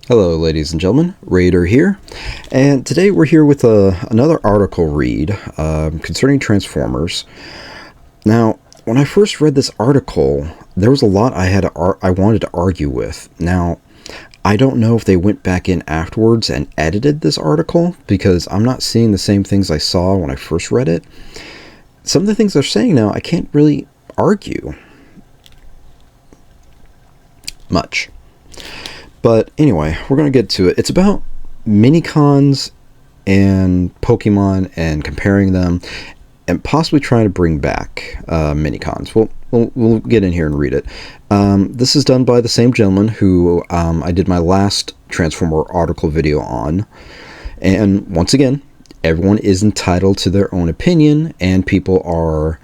Hello ladies and gentlemen, Raider here, and today we're here with another article read concerning Transformers. Now, when I first read this article, there was a lot I wanted to argue with. Now, I don't know if they went back in afterwards and edited this article, because I'm not seeing the same things I saw when I first read it. Some of the things they're saying now, I can't really argue much. But anyway, we're going to get to it. It's about minicons and Pokemon and comparing them and possibly trying to bring back minicons. We'll get in here and read it. This is done by the same gentleman who I did my last Transformer article video on. And once again, everyone is entitled to their own opinion, and people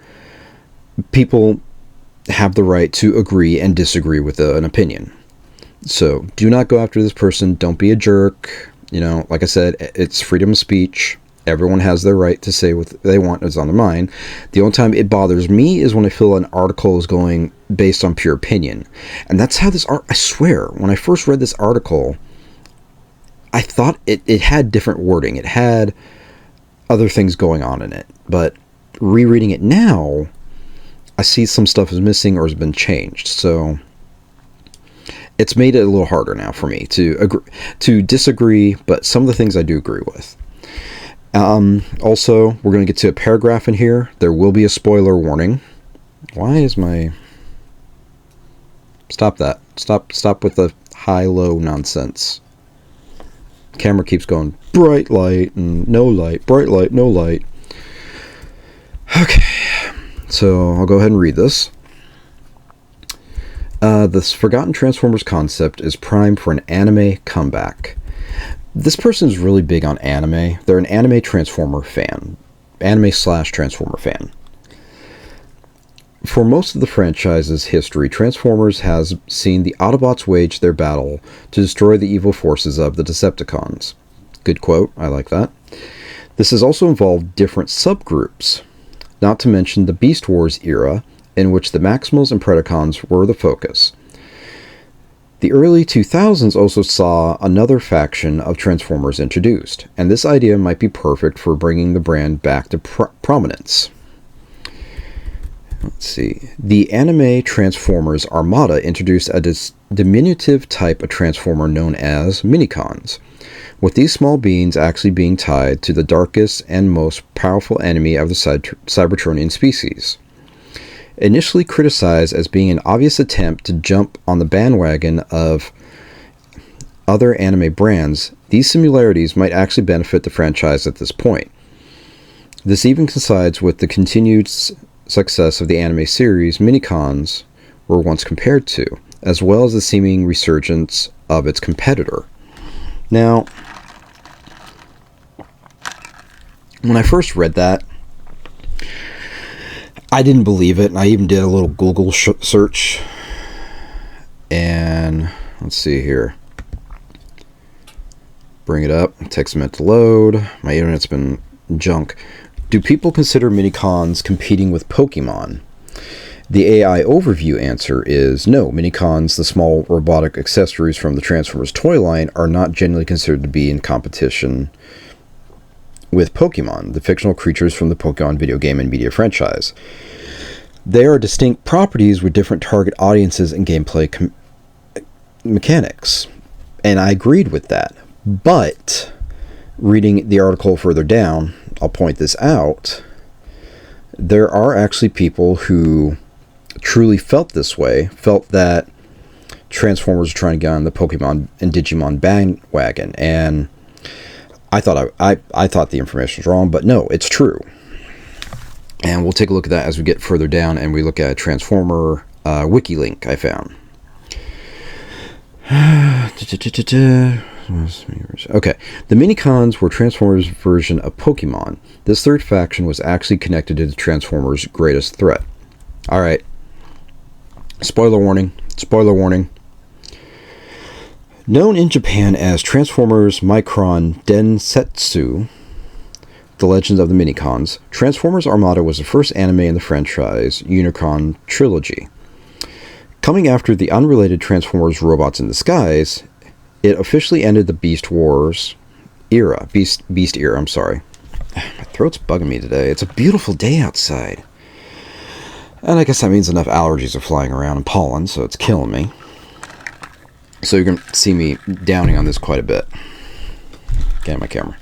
have the right to agree and disagree with an opinion. So do not go after this person. Don't be a jerk. You know, like I said, it's freedom of speech. Everyone has their right to say what they want is on their mind. The only time it bothers me is when I feel an article is going based on pure opinion. And that's how this I swear, when I first read this article, I thought it had different wording. It had other things going on in it. But rereading it now, I see some stuff is missing or has been changed. So it's made it a little harder now for me to disagree, but some of the things I do agree with. Also, we're going to get to a paragraph in here. There will be a spoiler warning. Why is my... Stop that. Stop with the high-low nonsense. Camera keeps going bright light and no light, bright light, no light. Okay, so I'll go ahead and read this. This forgotten Transformers concept is prime for an anime comeback. This person is really big on anime. They're an anime Transformer fan. Anime/Transformer fan. For most of the franchise's history, Transformers has seen the Autobots wage their battle to destroy the evil forces of the Decepticons. Good quote, I like that. This has also involved different subgroups, not to mention the Beast Wars era, in which the Maximals and Predacons were the focus. The early 2000s also saw another faction of Transformers introduced, and this idea might be perfect for bringing the brand back to prominence. Let's see. The anime Transformers Armada introduced a diminutive type of Transformer known as minicons, with these small beings actually being tied to the darkest and most powerful enemy of the Cybertronian species. Initially criticized as being an obvious attempt to jump on the bandwagon of other anime brands, these similarities might actually benefit the franchise at this point. This even coincides with the continued success of the anime series minicons were once compared to, as well as the seeming resurgence of its competitor. Now, when I first read that, I didn't believe it, and I even did a little Google search. And let's see here. Bring it up. It takes a minute to load. My internet's been junk. Do people consider minicons competing with Pokemon? The AI overview answer is no. Minicons, the small robotic accessories from the Transformers toy line, are not generally considered to be in competition with Pokemon, the fictional creatures from the Pokemon video game and media franchise. They are distinct properties with different target audiences and gameplay mechanics. And I agreed with that. But, reading the article further down, I'll point this out. There are actually people who truly felt this way, felt that Transformers were trying to get on the Pokemon and Digimon bandwagon, and I thought the information was wrong, but no, it's true. And we'll take a look at that as we get further down and we look at a Transformer wiki link I found. Okay, the minicons were Transformers' version of Pokemon. This third faction was actually connected to the Transformers' greatest threat. Alright. Spoiler warning. Spoiler warning. Known in Japan as Transformers Micron Densetsu, The Legends of the Minicons, Transformers Armada was the first anime in the franchise Unicron trilogy. Coming after the unrelated Transformers Robots in Disguise, It officially ended the Beast Wars era. Beast era, I'm sorry. My throat's bugging me today. It's a beautiful day outside. And I guess that means enough allergies are flying around and pollen, so it's killing me. So you're going to see me downing on this quite a bit. Get my camera.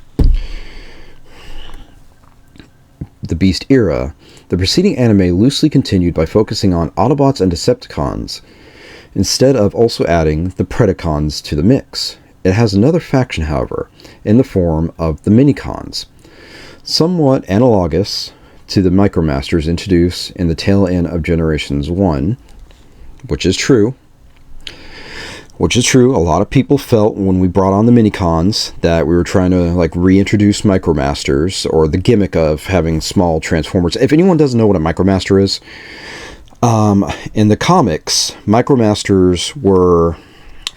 The Beast era. The preceding anime loosely continued by focusing on Autobots and Decepticons, instead of also adding the Predacons to the mix. It has another faction, however, in the form of the Minicons, somewhat analogous to the Micromasters introduced in the tail end of Generations 1, which is true. A lot of people felt when we brought on the Minicons that we were trying to reintroduce Micromasters, or the gimmick of having small Transformers. If anyone doesn't know what a Micromaster is, in the comics, Micromasters were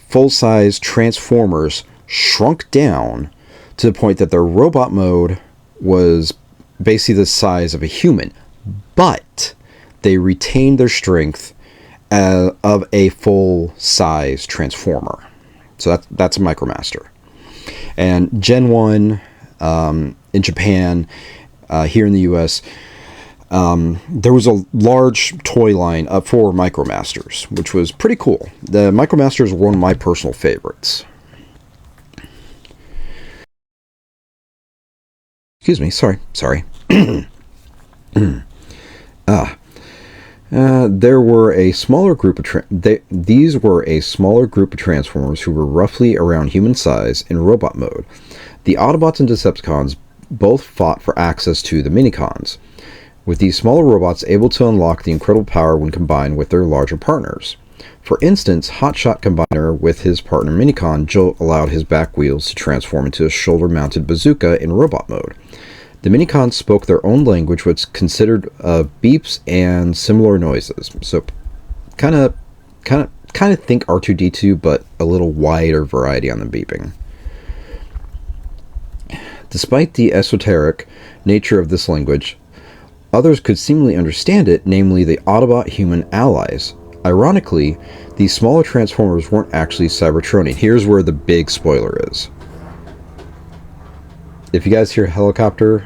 full-size Transformers shrunk down to the point that their robot mode was basically the size of a human, but they retained their strength of a full-size Transformer. So that's a Micromaster. And Gen 1 in Japan, here in the US, there was a large toy line up for Micromasters, which was pretty cool. The Micromasters were one of my personal favorites. Excuse me, sorry. There were a smaller group of these were a smaller group of Transformers who were roughly around human size in robot mode. The Autobots and Decepticons both fought for access to the Minicons, with these smaller robots able to unlock the incredible power when combined with their larger partners. For instance, Hotshot Combiner with his partner Minicon Jolt allowed his back wheels to transform into a shoulder-mounted bazooka in robot mode. The Minicons spoke their own language, which considered beeps and similar noises. So, kind of think R2-D2, but a little wider variety on the beeping. Despite the esoteric nature of this language, others could seemingly understand it, namely the Autobot human allies. Ironically, these smaller Transformers weren't actually Cybertronian. Here's where the big spoiler is. If you guys hear a helicopter,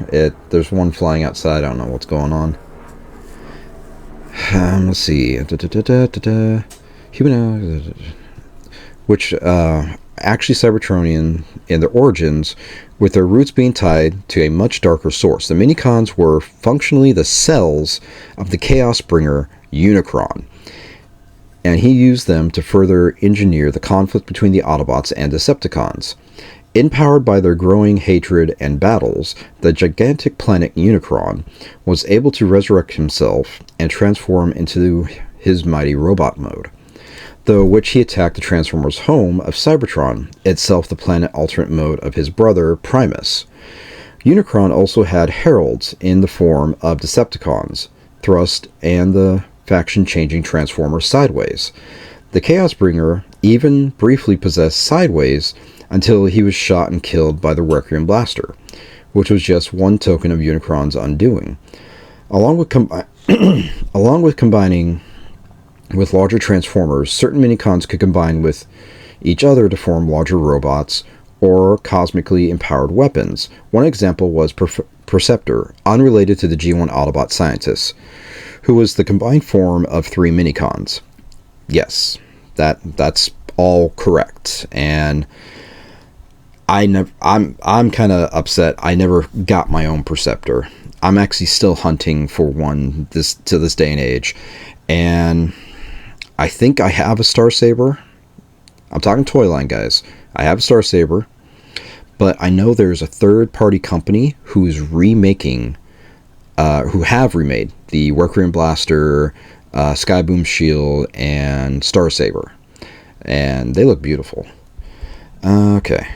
there's one flying outside. I don't know what's going on. Let's see. Human, which actually Cybertronian in their origins, with their roots being tied to a much darker source. The Minicons were functionally the cells of the Chaos Bringer Unicron, and he used them to further engineer the conflict between the Autobots and Decepticons. Empowered by their growing hatred and battles, the gigantic planet Unicron was able to resurrect himself and transform into his mighty robot mode, though which he attacked the Transformers' home of Cybertron, itself the planet alternate mode of his brother Primus. Unicron also had heralds in the form of Decepticons, thrust, and the faction-changing Transformers Sideways. The Chaos Bringer even briefly possessed Sideways until he was shot and killed by the Requiem Blaster, which was just one token of Unicron's undoing. Along with combining with larger Transformers, certain Minicons could combine with each other to form larger robots or cosmically empowered weapons. One example was Perceptor, unrelated to the G1 Autobot scientists, who was the combined form of 3 Minicons. Yes, that's all correct, and I'm kind of upset I never got my own Perceptor. I'm actually still hunting for one to this day and age, and I think I have a Star Saber. I'm talking Toyline, guys. I have a Star Saber, but I know there's a third-party company who's remaking, who have remade the Requiem Blaster, Skyboom Shield, and Star Saber, and they look beautiful. Okay.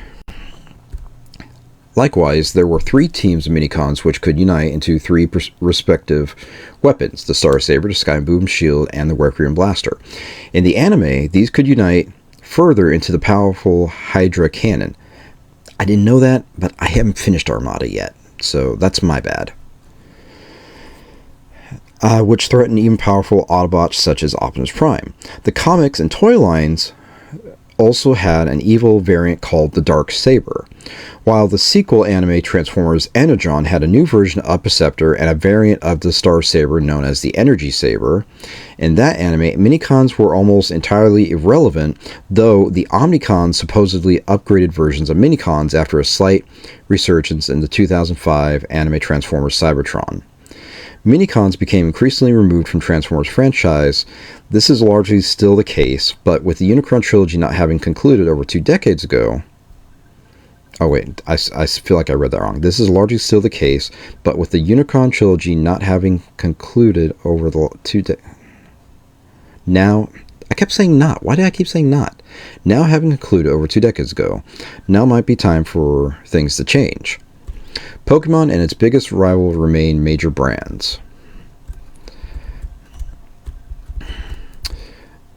Likewise, there were 3 teams of Minicons which could unite into 3 respective weapons, the Star Saber, the Skyboom Shield, and the Requiem Blaster. In the anime, these could unite further into the powerful Hydra cannon. I didn't know that, but I haven't finished Armada yet, so that's my bad. Which threatened even powerful Autobots such as Optimus Prime. The comics and toy lines also had an evil variant called the Dark Saber, while the sequel anime Transformers Energon had a new version of Perceptor and a variant of the Star Saber known as the Energy Saber. In that anime, Minicons were almost entirely irrelevant, though the Omnicons supposedly upgraded versions of Minicons after a slight resurgence in the 2005 anime Transformers Cybertron. Minicons became increasingly removed from Transformers franchise. This is largely still the case, but with the Unicron trilogy not having concluded over 2 decades ago... Oh wait, I feel like I read that wrong. This is largely still the case, but with the Unicron trilogy not having concluded over the 2 decades... Now... I kept saying not. Why did I keep saying not? Now having concluded over 2 decades ago, now might be time for things to change. Pokemon and its biggest rival remain major brands.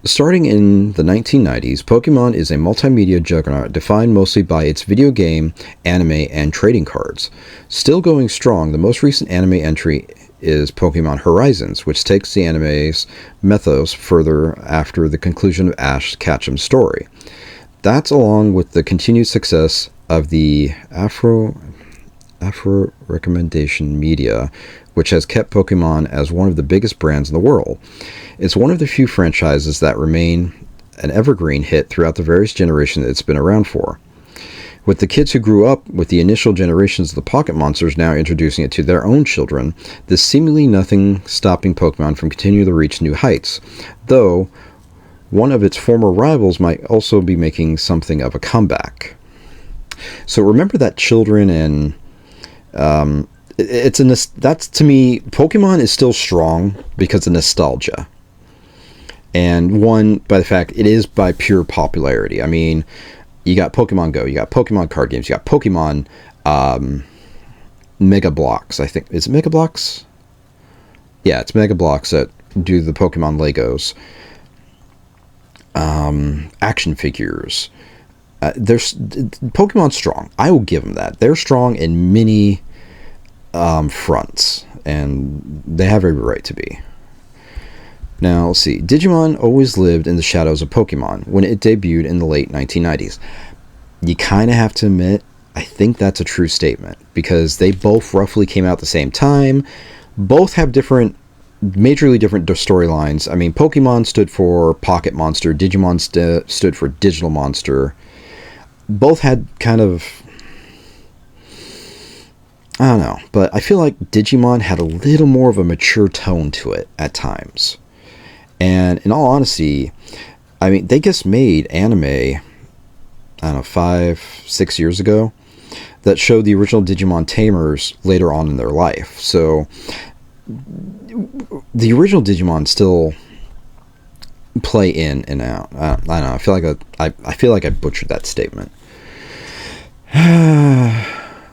Starting in the 1990s, Pokemon is a multimedia juggernaut defined mostly by its video game, anime, and trading cards. Still going strong, the most recent anime entry is Pokemon Horizons, which takes the anime's mythos further after the conclusion of Ash Ketchum's story. That's along with the continued success of the Afro recommendation media, which has kept Pokemon as one of the biggest brands in the world. It's one of the few franchises that remain an evergreen hit throughout the various generations it's been around for. With the kids who grew up with the initial generations of the Pocket Monsters now introducing it to their own children, there's seemingly nothing stopping Pokemon from continuing to reach new heights, though one of its former rivals might also be making something of a comeback. So remember that children and that's, to me, Pokemon is still strong because of nostalgia, and one by the fact it is by pure popularity. I mean, you got Pokemon Go, you got Pokemon card games, you got Pokemon Mega Blocks. I think it's Mega Blocks. Yeah, it's Mega Blocks that do the Pokemon Legos. Action figures. There's Pokemon's strong. I will give them that. They're strong in many fronts, and they have every right to be. Now, let's see. Digimon always lived in the shadows of Pokemon when it debuted in the late 1990s. You kind of have to admit, I think that's a true statement, because they both roughly came out at the same time. Both have majorly different storylines. I mean, Pokemon stood for Pocket Monster, Digimon stood for Digital Monster. Both had kind of... I don't know, but I feel like Digimon had a little more of a mature tone to it at times. And in all honesty, I mean, they just made anime, I don't know, 5-6 years ago, that showed the original Digimon tamers later on in their life. So, the original Digimon still play in and out. I don't know, I feel like I butchered that statement.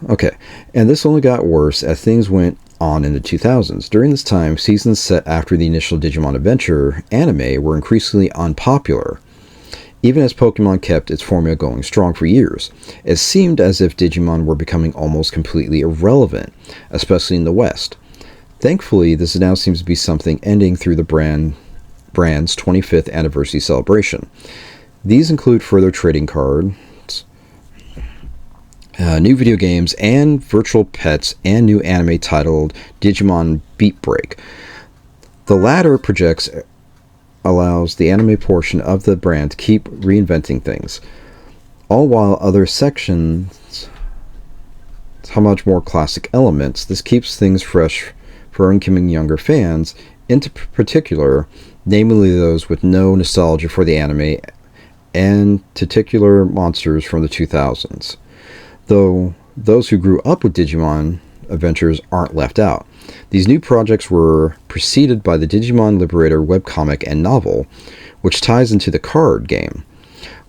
Okay, and this only got worse as things went on in the 2000s. During this time, seasons set after the initial Digimon adventure anime were increasingly unpopular. Even as Pokemon kept its formula going strong for years, it seemed as if Digimon were becoming almost completely irrelevant, especially in the West. Thankfully, this now seems to be something ending through the brand's 25th anniversary celebration. These include further trading cards, new video games, and virtual pets, and new anime titled Digimon Beat Break. The latter allows the anime portion of the brand to keep reinventing things, all while other sections have much more classic elements. This keeps things fresh for incoming younger fans, in particular, namely those with no nostalgia for the anime and titular monsters from the 2000s. Though those who grew up with Digimon adventures aren't left out. These new projects were preceded by the Digimon Liberator webcomic and novel, which ties into the card game.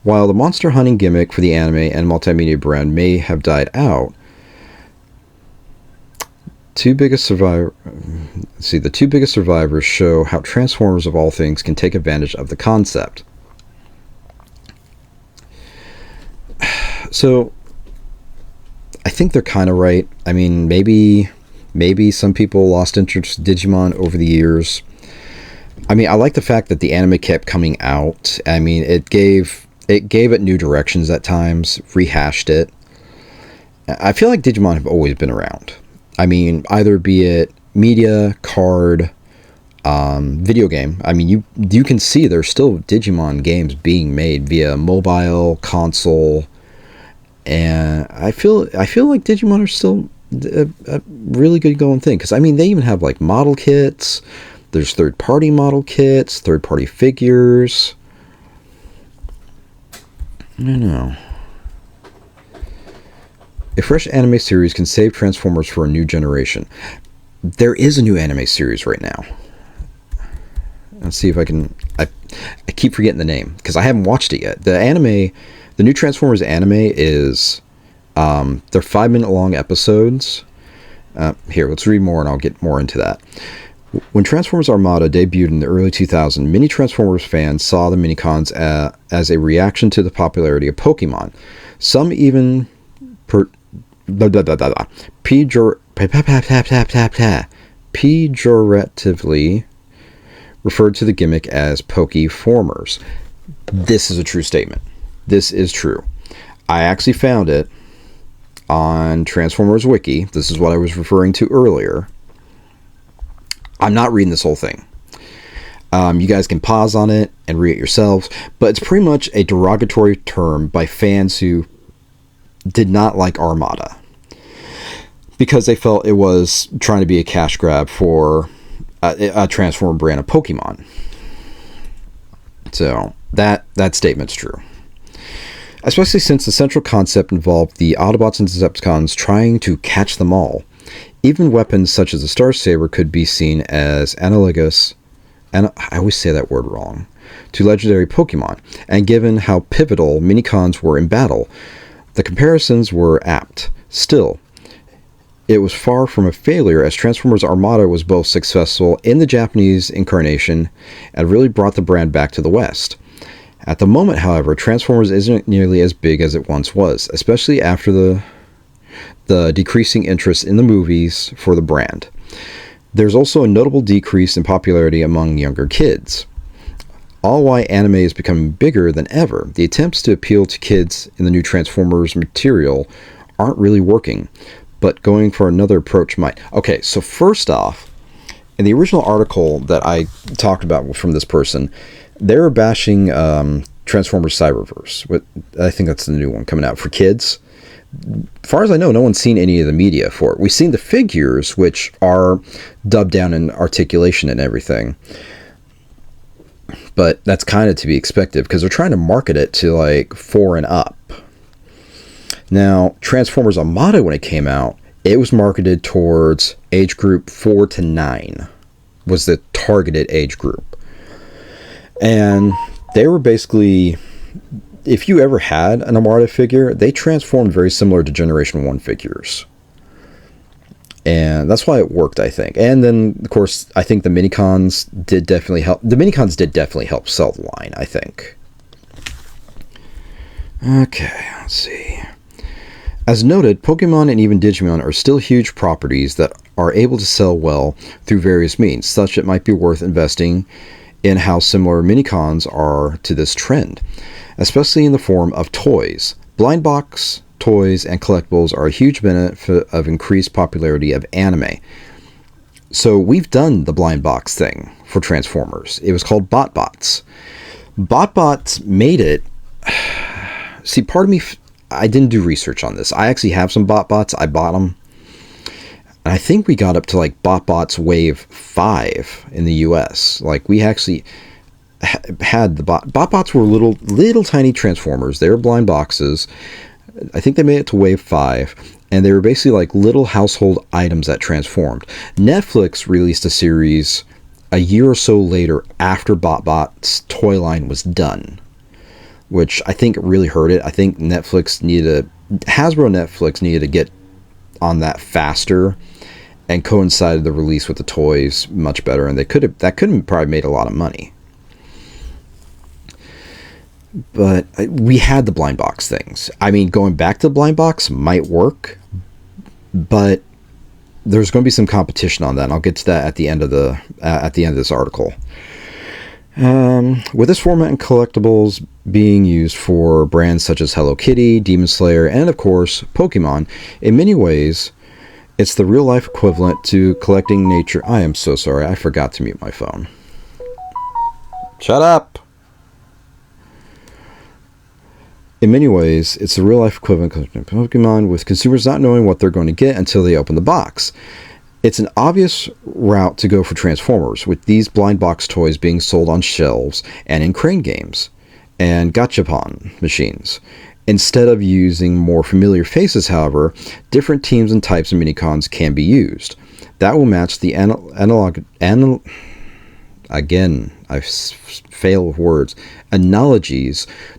While the monster hunting gimmick for the anime and multimedia brand may have died out, the two biggest survivors show how Transformers of all things can take advantage of the concept. So, I think they're kind of right. I mean, maybe some people lost interest in Digimon over the years. I mean, I like the fact that the anime kept coming out. I mean, it gave It gave it new directions at times, rehashed it. I feel like Digimon have always been around. I mean, either be it media, card, video game. I mean, you can see there's still Digimon games being made via mobile, console, and I feel like Digimon are still a really good going thing. Because I mean, they even have like model kits. There's third-party model kits, third-party figures. I don't know. A fresh anime series can save Transformers for a new generation. There is a new anime series right now. Let's see if I can... I keep forgetting the name, because I haven't watched it yet. The new Transformers anime is... they're 5-minute long episodes. Here, let's read more and I'll get more into that. When Transformers Armada debuted in the early 2000s, many Transformers fans saw the minicons as a reaction to the popularity of Pokemon. Some even pejoratively referred to the gimmick as Pokeformers. This is a true statement. This is true. I actually found it on Transformers Wiki. This is what I was referring to earlier. I'm not reading this whole thing. You guys can pause on it and read it yourselves, but it's pretty much a derogatory term by fans who did not like Armada because they felt it was trying to be a cash grab for a Transformer brand of Pokemon. So that statement's true. Especially since the central concept involved the Autobots and Decepticons trying to catch them all. Even weapons such as the Star Saber could be seen as analogous, and I always say that word wrong, to legendary Pokemon, and given how pivotal minicons were in battle, the comparisons were apt. Still, it was far from a failure, as Transformers Armada was both successful in the Japanese incarnation and really brought the brand back to the West. At the moment, however, Transformers isn't nearly as big as it once was, especially after the decreasing interest in the movies for the brand. There's also a notable decrease in popularity among younger kids. All why anime is becoming bigger than ever. The attempts to appeal to kids in the new Transformers material aren't really working, but going for another approach might. Okay, so first off, in the original article that I talked about from this person, they were bashing Transformers Cyberverse. I think that's the new one coming out for kids. As far as I know, no one's seen any of the media for it. We've seen the figures, which are dubbed down in articulation and everything. But that's kind of to be expected because they're trying to market it to like 4 and up. Now, Transformers Armada, when it came out, it was marketed towards age group 4 to 9 was the targeted age group. And they were basically... If you ever had an Armada figure, they transformed very similar to Generation 1 figures. And that's why it worked, I think. And then, of course, I think the minicons did definitely help. The minicons did definitely help sell the line, I think. Okay, let's see. As noted, Pokemon and even Digimon are still huge properties that are able to sell well through various means, such it might be worth investing in how similar minicons are to this trend, especially in the form of toys. Blind box toys and collectibles are a huge benefit of increased popularity of anime. So we've done the blind box thing for Transformers. It was called BotBots. BotBots made it... See, part of me... I didn't do research on this. I actually have some BotBots. I bought them. And I think we got up to like BotBots Wave 5 in the US. Like we actually had the BotBots were little tiny Transformers. They were blind boxes. I think they made it to Wave 5. And they were basically like little household items that transformed. Netflix released a series a year or so later after BotBots toy line was done, which I think really hurt it. I think Netflix needed to get on that faster and coincided the release with the toys much better, and that could have probably made a lot of money. But we had the blind box things. I mean, going back to the blind box might work, but there's going to be some competition on that, and I'll get to that at the end of this article. With this format and collectibles being used for brands such as Hello Kitty, Demon Slayer, and of course Pokemon, in many ways, it's the real-life equivalent to collecting nature. I am so sorry, I forgot to mute my phone. Shut up! In many ways, it's the real-life equivalent of Pokemon, with consumers not knowing what they're going to get until they open the box. It's an obvious route to go for Transformers, with these blind box toys being sold on shelves and in crane games and gachapon machines. Instead of using more familiar faces, however, different teams and types of minicons can be used. That will match the analogies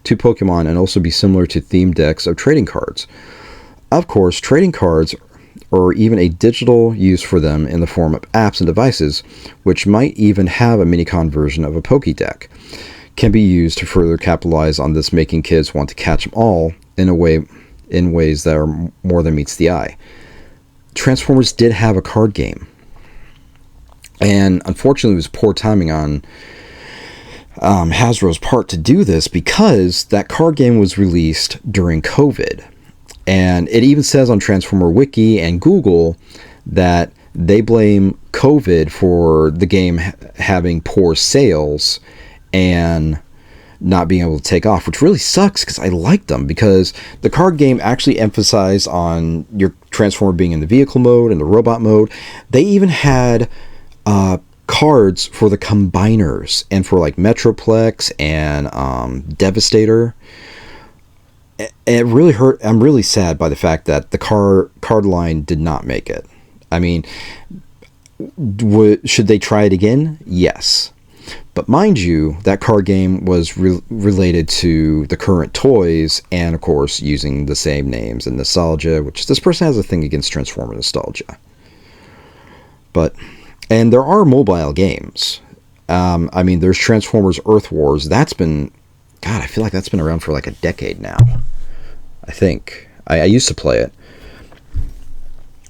to Pokemon, and also be similar to themed decks of trading cards. Of course, trading cards, or even a digital use for them in the form of apps and devices, which might even have a minicon version of a Pokédeck, can be used to further capitalize on this, making kids want to catch them all in ways that are more than meets the eye. Transformers did have a card game, and unfortunately it was poor timing on Hasbro's part to do this, because that card game was released during COVID. And it even says on Transformer Wiki and Google that they blame COVID for the game having poor sales and not being able to take off, which really sucks, because I liked them, because the card game actually emphasized on your Transformer being in the vehicle mode and the robot mode. They even had cards for the combiners and for like Metroplex and Devastator. It really hurt. I'm really sad by the fact that the card line did not make it. I mean, should they try it again? Yes. But mind you, that card game was related to the current toys, and of course using the same names and nostalgia, which this person has a thing against Transformer nostalgia. And there are mobile games. I mean, there's Transformers Earth Wars. That's been... God, I feel like that's been around for like a decade now. I think. I used to play it.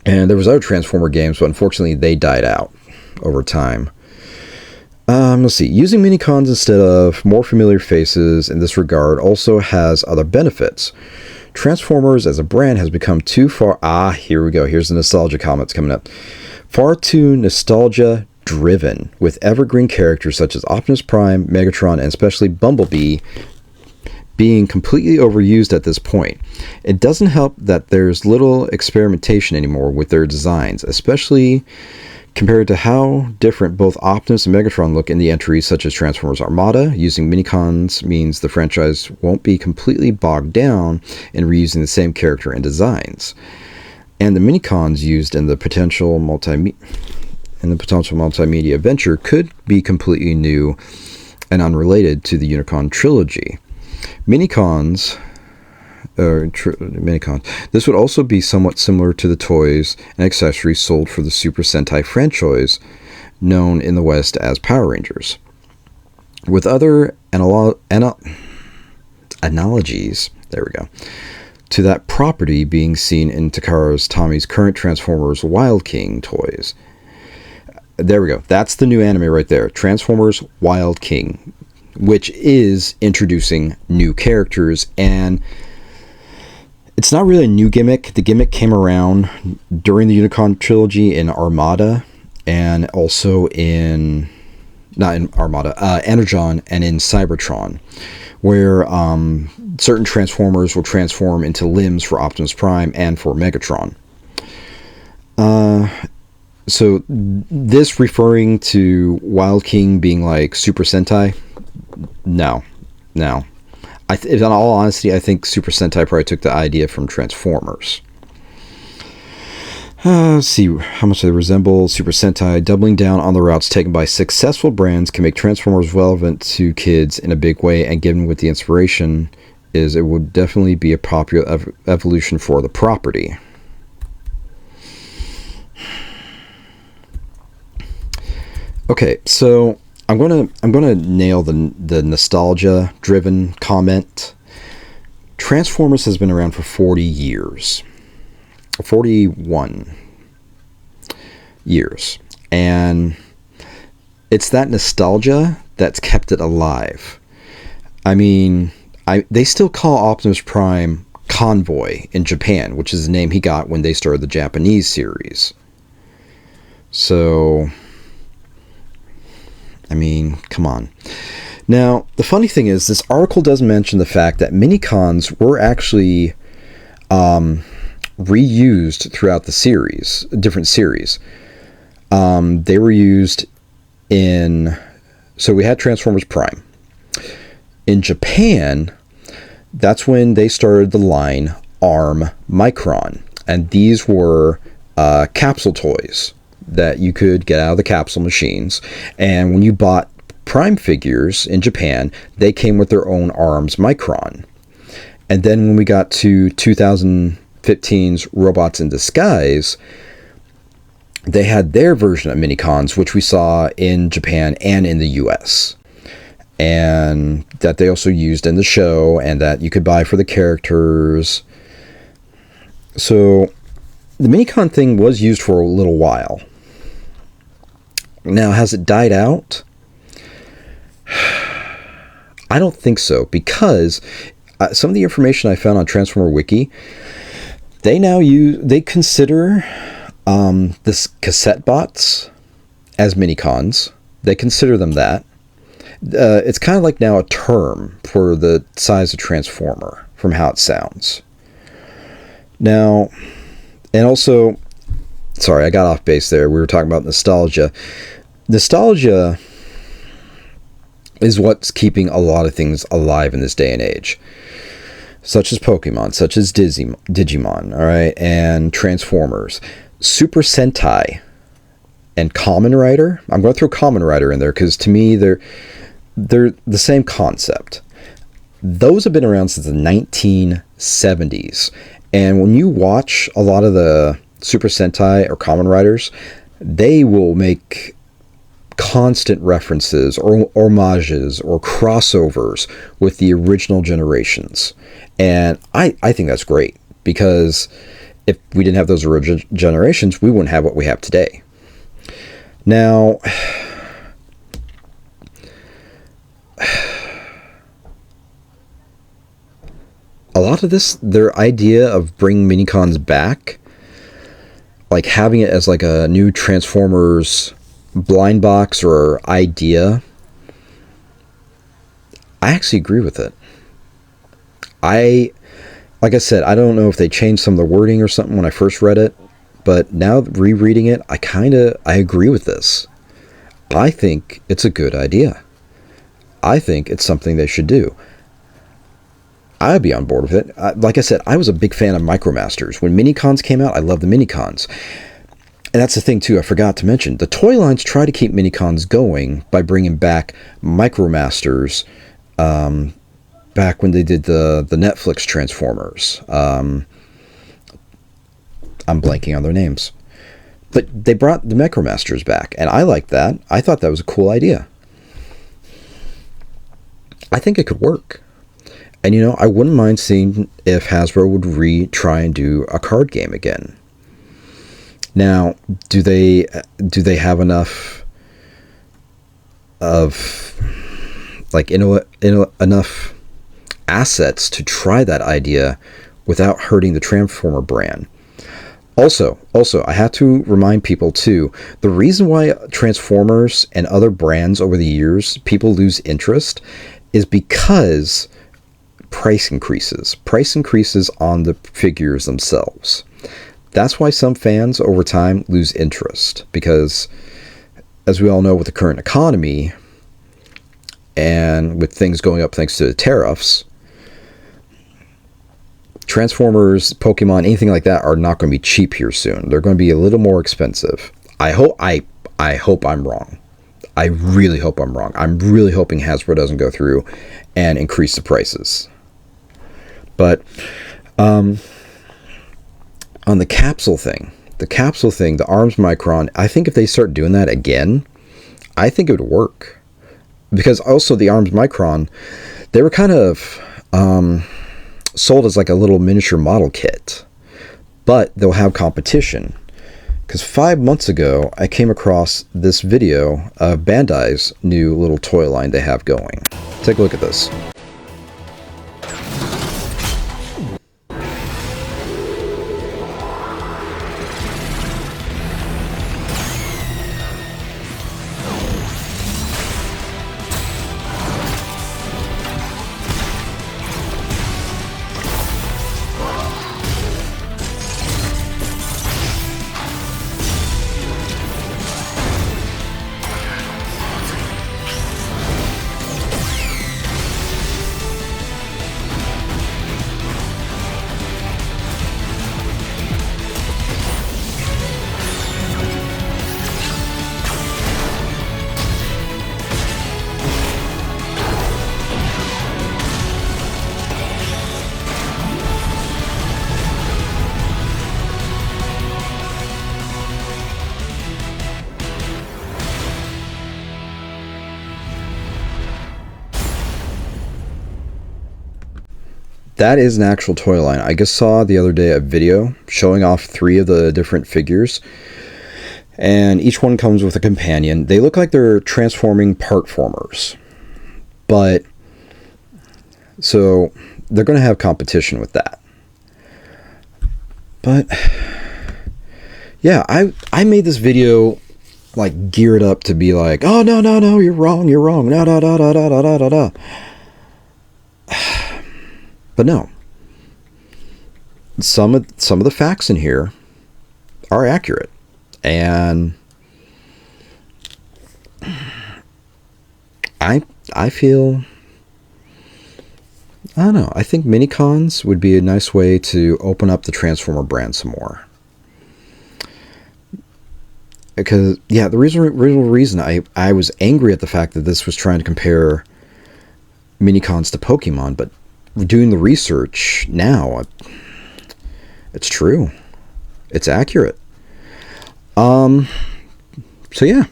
And there was other Transformer games, but unfortunately they died out over time. Let's see. Using minicons instead of more familiar faces in this regard also has other benefits. Transformers as a brand has become too far... here we go. Here's the nostalgia comments coming up. Far too nostalgia driven, with evergreen characters such as Optimus Prime, Megatron, and especially Bumblebee being completely overused at this point. It doesn't help that there's little experimentation anymore with their designs, especially compared to how different both Optimus and Megatron look in the entries such as Transformers Armada. Using minicons means the franchise won't be completely bogged down in reusing the same character and designs. And the minicons used in the potential multimedia venture could be completely new and unrelated to the Unicon trilogy. Minicons. This would also be somewhat similar to the toys and accessories sold for the Super Sentai franchise, known in the West as Power Rangers. With other analogies, there we go, to that property being seen in Takara's Tommy's current Transformers Wild King toys. There we go. That's the new anime right there. Transformers Wild King, which is introducing new characters, and it's not really a new gimmick. The gimmick came around during the Unicon trilogy in Armada, and also not in Armada, Energon, and in Cybertron, where certain Transformers will transform into limbs for Optimus Prime and for Megatron. So this referring to Wild King being like Super Sentai? No. In all honesty, I think Super Sentai probably took the idea from Transformers. Let's see how much they resemble Super Sentai. Doubling down on the routes taken by successful brands can make Transformers relevant to kids in a big way, and given with the inspiration is, it would definitely be a popular evolution for the property. Okay, so I'm gonna nail the nostalgia driven comment. Transformers has been around for 40 years. 41 years. And it's that nostalgia that's kept it alive. I mean, they still call Optimus Prime Convoy in Japan, which is the name he got when they started the Japanese series. So, I mean, come on. Now, the funny thing is, this article does mention the fact that minicons were actually reused throughout the series, different series. They were used in... So we had Transformers Prime. In Japan, that's when they started the line Arm Micron. And these were capsule toys that you could get out of the capsule machines. And when you bought Prime figures in Japan, they came with their own Arms Micron. And then when we got to 2015's Robots in Disguise, they had their version of minicons, which we saw in Japan and in the US. And that they also used in the show, and that you could buy for the characters. So the minicon thing was used for a little while. Now, has it died out? I don't think so, because some of the information I found on Transformer Wiki, they consider this cassette bots as minicons. They consider them that. It's kind of like now a term for the size of Transformer, from how it sounds. Now, and also, sorry, I got off base there. We were talking about nostalgia. Nostalgia is what's keeping a lot of things alive in this day and age, such as Pokemon, such as Digimon, all right, and Transformers, Super Sentai, and Kamen Rider. I'm going to throw Kamen Rider in there because to me they're the same concept. Those have been around since the 1970s, and when you watch a lot of the Super Sentai or Kamen Riders, they will make constant references or homages or crossovers with the original generations. And I think that's great, because if we didn't have those original generations, we wouldn't have what we have today. Now, a lot of this, their idea of bringing minicons back, like having it as like a new Transformers blind box or idea, I actually agree with it. Like I said, I don't know if they changed some of the wording or something when I first read it, but now rereading it, I agree with this. I think it's a good idea. I think it's something they should do. I'd be on board with it. Like I said, I was a big fan of Micromasters. When minicons came out, I loved the minicons. And that's the thing, too, I forgot to mention. The toy lines try to keep minicons going by bringing back Micromasters back when they did the Netflix Transformers. I'm blanking on their names. But they brought the Micromasters back, and I liked that. I thought that was a cool idea. I think it could work. And, you know, I wouldn't mind seeing if Hasbro would try and do a card game again. Now, do they have enough of, like, enough assets to try that idea without hurting the Transformer brand? Also, I have to remind people, too, the reason why Transformers and other brands over the years, people lose interest, is because price increases on the figures themselves. That's why some fans over time lose interest, because as we all know, with the current economy and with things going up thanks to the tariffs, Transformers, Pokemon, anything like that are not going to be cheap here soon. They're going to be a little more expensive. I hope I'm wrong. I really hope I'm wrong. I'm really hoping Hasbro doesn't go through and increase the prices. But on the capsule thing, the Arms Micron, I think if they start doing that again, I think it would work. Because also the Arms Micron, they were kind of sold as like a little miniature model kit. But they'll have competition. Because 5 months ago, I came across this video of Bandai's new little toy line they have going. Take a look at this. That is an actual toy line. I just saw the other day a video showing off 3 of the different figures, and each one comes with a companion. They look like they're transforming partformers, but so they're going to have competition with that. But yeah, I made this video like geared up to be like, oh no, you're wrong, no, da. But no, some of the facts in here are accurate, and I feel, I don't know, I think mini-cons would be a nice way to open up the Transformer brand some more. Because yeah, the real reason I was angry at the fact that this was trying to compare mini-cons to Pokemon, but doing the research now, it's true, it's accurate. So yeah,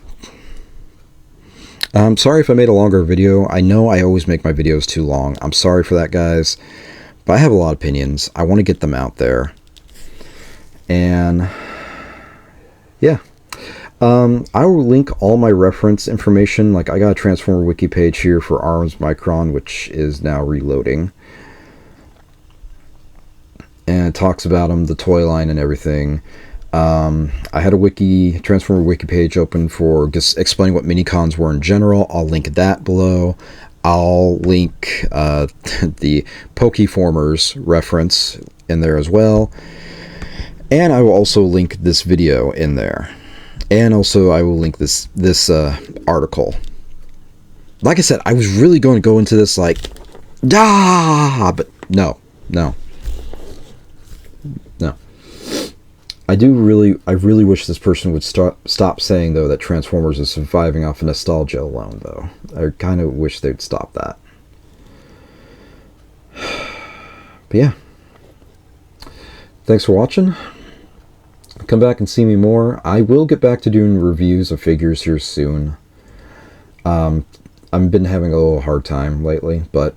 I'm sorry if I made a longer video. I know I always make my videos too long. I'm sorry for that, guys, but I have a lot of opinions. I want to get them out there, and yeah. I will link all my reference information. Like, I got a Transformer wiki page here for Arms Micron, which is now reloading, and it talks about them, the toy line and everything. I had a Transformer wiki page open for just explaining what mini-cons were in general. I'll link that below. I'll link the Pokeformers reference in there as well, and I will also link this video in there. And also, I will link this article. Like I said, I was really going to go into this like, but no. I really wish this person would stop saying, though, that Transformers is surviving off of nostalgia alone, though. I kind of wish they'd stop that. But yeah. Thanks for watching. Come back and see me more. I will get back to doing reviews of figures here soon. I've been having a little hard time lately, but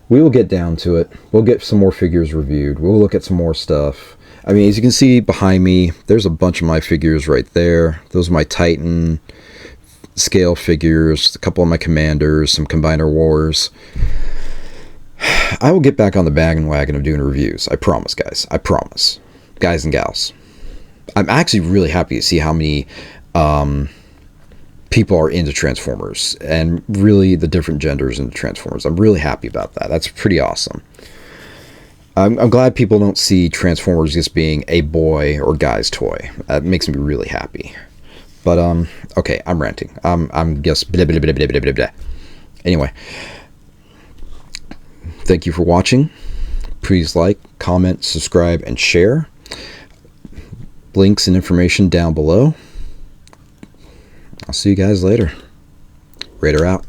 we will get down to it. We'll get some more figures reviewed. We'll look at some more stuff. I mean, as you can see behind me, there's a bunch of my figures right there. Those are my Titan scale figures, a couple of my Commanders, some Combiner Wars. I will get back on the bandwagon of doing reviews. I promise, guys. I promise. Guys and gals. I'm actually really happy to see how many people are into Transformers, and really the different genders into Transformers. I'm really happy about that. That's pretty awesome. I'm glad people don't see Transformers just being a boy or guy's toy. That makes me really happy. But okay, I'm ranting. I'm just blah, blah, blah, blah, blah, blah, blah. Anyway, thank you for watching. Please like, comment, subscribe, and share. Links and information down below. I'll see you guys later. Raider out.